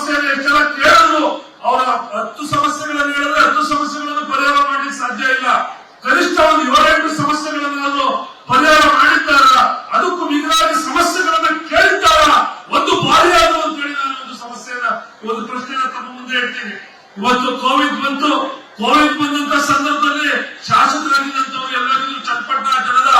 ಸಮಸ್ಯೆಯನ್ನು ಎಷ್ಟೆಲ್ಲ ಕೇಳಿದ್ರು ಅವರ 10 ಸಮಸ್ಯೆಗಳನ್ನು ಹೇಳಿದ್ರೆ 10 ಸಮಸ್ಯೆಗಳನ್ನು ಪರಿಹಾರ ಮಾಡ್ಲಿಕ್ಕೆ ಸಾಧ್ಯ ಇಲ್ಲ. ಕನಿಷ್ಠ ಒಂದು 7-8 ಸಮಸ್ಯೆಗಳನ್ನು ಪರಿಹಾರ ಮಾಡಿದ್ದಾರ, ಅದಕ್ಕೂ ಮಿಗಿಲಾಗಿ ಸಮಸ್ಯೆಗಳನ್ನ ಕೇಳಿದ್ದಾರ, ಒಂದು ಬಾರಿ ಆದವು ಅಂತ ಹೇಳಿ ನಾನು ಒಂದು ಸಮಸ್ಯೆಯನ್ನ ಒಂದು ಪ್ರಶ್ನೆಯನ್ನ ತಮ್ಮ ಮುಂದೆ ಹೇಳ್ತೀನಿ. ಇವತ್ತು ಕೋವಿಡ್ ಬಂದಂತ ಸಂದರ್ಭದಲ್ಲಿ ಶಾಸಕರಾಗಿದ್ದಂತವರು ಎಲ್ಲರಿಗೂ ಚನ್ನಪಟ್ಟಣ ಜನರ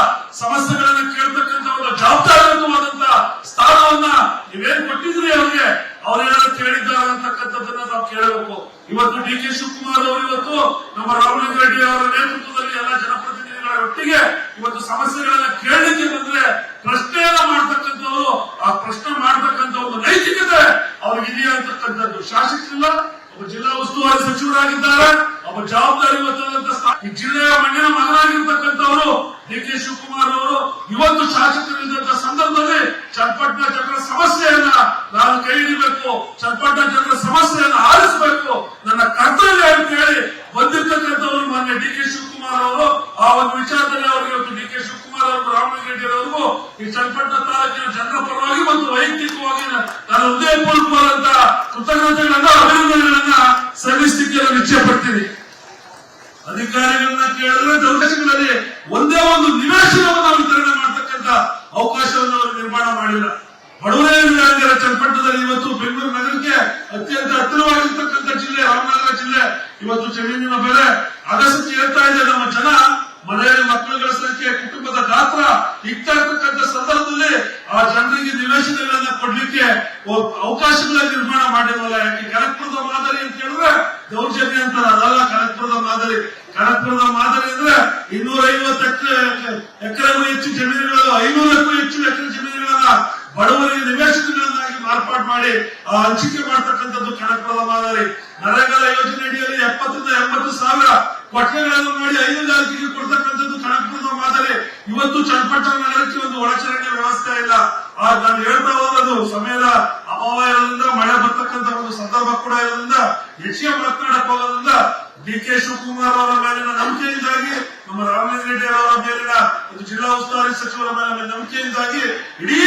ಸಮಸ್ಯೆಗಳನ್ನ ಕೇಳ್ತಕ್ಕಂಥ ಒಂದು ಜವಾಬ್ದಾರಿಯುತವಾದಂತ ಸ್ಥಾನವನ್ನ ನೀವೇನ್ ಕೊಟ್ಟಿದ್ರಿ ಅವ್ರಿಗೆ, ಅವ್ರೇನಾದ್ರು ಕೇಳಿದ್ದಾರೆ ಅಂತಕ್ಕಂಥದ್ದನ್ನ ನಾವು ಕೇಳಬೇಕು. ಇವತ್ತು ಡಿ ಕೆ ಶಿವಕುಮಾರ್ ಅವರು ಇವತ್ತು ನಮ್ಮ ರಾಮಲಿಂಗ ರೆಡ್ಡಿ ಅವರ ನೇತೃತ್ವದಲ್ಲಿ ಎಲ್ಲ ಜನಪ್ರತಿನಿಧಿಗಳ ಒಟ್ಟಿಗೆ ಇವತ್ತು ಸಮಸ್ಯೆಗಳನ್ನ ಕೇಳಲಿಕ್ಕೆ ಬಂದ್ರೆ ಪ್ರಶ್ನೆಯನ್ನ ಮಾಡ್ತಕ್ಕಂಥವ್ರು, ಆ ಪ್ರಶ್ನೆ ಮಾಡ್ತಕ್ಕಂಥ ಒಂದು ನೈತಿಕತೆ ಅವ್ರಿಗೆ ಇದೆಯಾ ಅಂತಕ್ಕಂಥದ್ದು. ಶಾಸಕರಿಲ್ಲ, ಒಬ್ಬ ಜಿಲ್ಲಾ ಉಸ್ತುವಾರಿ ಸಚಿವರಾಗಿದ್ದಾರೆ, ಒಬ್ಬ ಜವಾಬ್ದಾರಿಯುತವಾದಂತ ಈ ಜಿಲ್ಲೆಯ ಮಣ್ಣಿನ ಮಗನಾಗಿರ್ತಕ್ಕಂಥವರು ಡಿ ಕೆ ಶಿವಕುಮಾರ್ ಅವರು ಇವತ್ತು ಶಾಸಕರಿದ್ದಂತ ಸಂದರ್ಭದಲ್ಲಿ ಚನ್ನಪಟ್ಟಣ ಜನರ ಸಮಸ್ಯೆಯನ್ನ ನಾನು ಕೈ ಹಿಡಿಬೇಕು, ಚನ್ನಪಟ್ಟಣ ಜನರ ಸಮಸ್ಯೆಯನ್ನ ಆಲಿಸಬೇಕು, ನನ್ನ ಕರ್ತವ್ಯ ಅಂತ ಹೇಳಿ ಬಂದಿರ್ತಕ್ಕಂಥವರು ಮಾನ್ಯ ಡಿ ಕೆ ಶಿವಕುಮಾರ್ ಅವರು. ಆ ಒಂದು ವಿಚಾರದಲ್ಲಿ ಅವರು ಇವತ್ತು ಡಿ ಕೆ ಶಿವಕುಮಾರ್ ಅವರು ರಾಮಲಿಂಗ ರೆಡ್ಡಿ ಅವರಿಗೂ ಈ ಚನ್ನಪಟ್ಟಣ ತಾಲೂಕಿನ ಜನರ ಪರವಾಗಿ ಮತ್ತು ವೈಯಕ್ತಿಕವಾಗಿ ನಾನು ಹೃದಯಪೂರ್ವಕವಾದಂತ ಕೃತಜ್ಞತೆಗಳನ್ನ ಅಭಿನಂದನೆಗಳನ್ನ ಸಲ್ಲಿಸಲಿಕ್ಕೆ ನಾನು ಇಚ್ಛೆ ಪಡ್ತೀನಿ. ಅಧಿಕಾರಿಗಳನ್ನ ಕೇಳಿದ್ರೆ ದೌರ್ಜನ್ಯಗಳಲ್ಲಿ ಒಂದೇ ಒಂದು ನಿವೇಶನವನ್ನು ನಾವು ವಿತರಣೆ ಮಾಡತಕ್ಕಂತ ಅವಕಾಶವನ್ನು ಅವರು ನಿರ್ಮಾಣ ಮಾಡಿಲ್ಲ. ಬಡವರೇ ವಿರಾಂಗರ ಚನ್ನಪಟ್ಟಣದಲ್ಲಿ ಇವತ್ತು ಬೆಂಗಳೂರು ನಗರಕ್ಕೆ ಅತ್ಯಂತ ಹತ್ತಿರವಾಗಿರ್ತಕ್ಕಂಥ ಜಿಲ್ಲೆ ರಾಮನಗರ ಜಿಲ್ಲೆ. ಇವತ್ತು ಜಮೀನಿನ ಬೆಲೆ ಅಗಸಕ್ಕೆ ಏರ್ತಾ ಇದೆ. ನಮ್ಮ ಜನ ಮನೆಯಲ್ಲಿ ಮಕ್ಕಳುಗಳ ಸಂಖ್ಯೆ, ಕುಟುಂಬದ ಗಾತ್ರ ಇಗ್ತಾ ಇರ್ತಕ್ಕಂಥ ಸಂದರ್ಭದಲ್ಲಿ ಆ ಜನರಿಗೆ ನಿವೇಶನಗಳನ್ನ ಕೊಡ್ಲಿಕ್ಕೆ ಅವಕಾಶಗಳ ನಿರ್ಮಾಣ ಮಾಡಿರಲ್ಲ. ಯಾಕೆ ಕನಕಪುರದ ಮಾದರಿ ಅಂತ ಹೇಳಿದ್ರೆ ದೌರ್ಜನ್ಯ ಅಂತ ಅದಲ್ಲ. ಕನಕಪುರದ ಮಾದರಿ ಅಂದ್ರೆ 250 ಎಕರೆಗೂ ಹೆಚ್ಚು ಜಮೀನುಗಳು, 500ಕ್ಕೂ ಹೆಚ್ಚು ಎಕರೆ ಜಮೀನುಗಳನ್ನ ಬಡವರಿಗೆ ನಿವೇಶನಗಳನ್ನಾಗಿ ಮಾರ್ಪಾಡು ಮಾಡಿ ಆ ಹಂಚಿಕೆ ಮಾಡ್ತಕ್ಕಂಥದ್ದು ಕನಕಪುರದ ಮಾದರಿ. ನರೇಗಾ ಯೋಜನೆ ಅಡಿಯಲ್ಲಿ 70 ರಿಂದ 80 ಸಾವಿರ ಕೊಠಡಿಗಳನ್ನು ಮಾಡಿ 5 ಜಾತಿಗೆ ಕೊಡ್ತಕ್ಕಂಥದ್ದು ಕನಕಪುರದ ಮಾದರಿ. ಇವತ್ತು ಚನ್ನಪಟ್ಟಣ ನಗರಕ್ಕೆ ಒಂದು ಒಳಚರಂಡಿ ವ್ಯವಸ್ಥೆ ಇಲ್ಲ. ನಾನು ಹೇಳ್ತಾ ಹೋಗೋದು ಸಮಯದ ಅಭಾವ ಇರೋದ್ರಿಂದ, ಮಳೆ ಬರ್ತಕ್ಕಂಥ ಒಂದು ಸಂದರ್ಭ ಕೂಡ ಇರೋದ್ರಿಂದ ಹೆಚ್ಚಿಗೆ ಮಾತನಾಡಕ್ ಹೋಗೋದ್ರಿಂದ ಡಿ ಕೆ ಶಿವಕುಮಾರ್ ಅವರ ಮೇಲಿನ ನಂಬಿಕೆಯಿಂದಾಗಿ, ನಮ್ಮ ರಾಮಲಿಂಗ ರೆಡ್ಡಿ ಅವರ ಮೇಲಿನ ಒಂದು ಜಿಲ್ಲಾ ಉಸ್ತುವಾರಿ ಸಚಿವರ ಮೇಲಿನ ನಂಬಿಕೆಯಿಂದಾಗಿ ಇಡೀ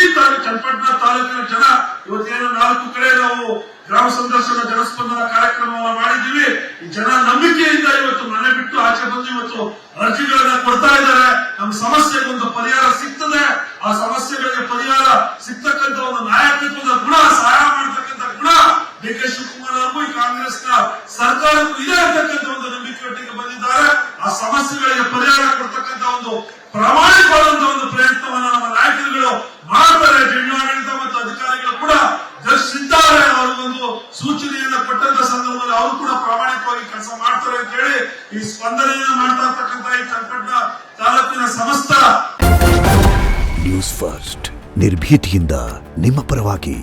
ಚನ್ನಪಟ್ಟಣ ತಾಲೂಕಿನ ಜನ ಇವತ್ತೇನು 4 ಕಡೆ ನಾವು ಗ್ರಾಮ ಸಂದರ್ಶನ ಜನಸ್ಪಂದನ ಕಾರ್ಯಕ್ರಮವನ್ನು ಮಾಡಿದ್ದೀವಿ. ಈ ಜನ ನಂಬಿಕೆಯಿಂದ ಇವತ್ತು ಮನೆ ಬಿಟ್ಟು ಆಚೆ ಬಂದು ಇವತ್ತು ಅರ್ಜಿಗಳನ್ನ ಕೊಡ್ತಾ ಇದ್ದಾರೆ. ನಮ್ಮ ಸಮಸ್ಯೆಗೆ ಒಂದು ಪರಿಹಾರ ಸಿಗ್ತದೆ. ಆ ಸಮಸ್ಯೆಗಳಿಗೆ ಪರಿಹಾರ ಸಿಗ್ತಕ್ಕಂಥ ಒಂದು ನಾಯಕತ್ವದ ಗುಣ, ಸಹಾಯ ಮಾಡತಕ್ಕಂಥ ಗುಣ ಡಿ ಕೆ ಶಿವಕುಮಾರ್ ಅವರಿಗೂ ಈ ಕಾಂಗ್ರೆಸ್ನ ಸರ್ಕಾರಕ್ಕೂ ಇದೆ ಅಂತಕ್ಕಂಥ ಒಂದು ನಂಬಿಕೆಯೊಟ್ಟಿಗೆ ಬಂದಿದ್ದಾರೆ. ಆ ಸಮಸ್ಯೆಗಳಿಗೆ ಪರಿಹಾರ ಕೊಡ್ತಕ್ಕಂಥ ಒಂದು ಪ್ರಾಮಾಣಿಕವಾದಂತಹ ಒಂದು ಪ್ರಯತ್ನವನ್ನ ನಮ್ಮ ನಾಯಕರುಗಳು ಮಾಡ್ತಾರೆ. ಜಿಲ್ಲಾಡಳಿತ ಮತ್ತು ಅಧಿಕಾರಿಗಳು ಕೂಡ ದರ್ಶಿಸಿದ್ದಾರೆ. ಅವ್ರಿಗೊಂದು ಸೂಚನೆಯನ್ನ ಕೊಟ್ಟಂತ ಸಂದರ್ಭದಲ್ಲಿ ಅವರು ಕೂಡ ಪ್ರಾಮಾಣಿಕವಾಗಿ ಕೆಲಸ ಮಾಡ್ತಾರೆ ಅಂತ ಹೇಳಿ ಈ ಸ್ಪಂದನೆಯನ್ನ ಮಾಡ್ತಾ ಇರ್ತಕ್ಕಂಥ ಈ ಚನ್ನಪಟ್ಟಣ ತಾಲೂಕಿನ ಸಮಸ್ತ ನ್ಯೂಸ್ ಫಸ್ಟ್ ನಿರ್ಭೀತಿಯಿಂದ ನಿಮ್ಮ ಪರವಾಗಿ.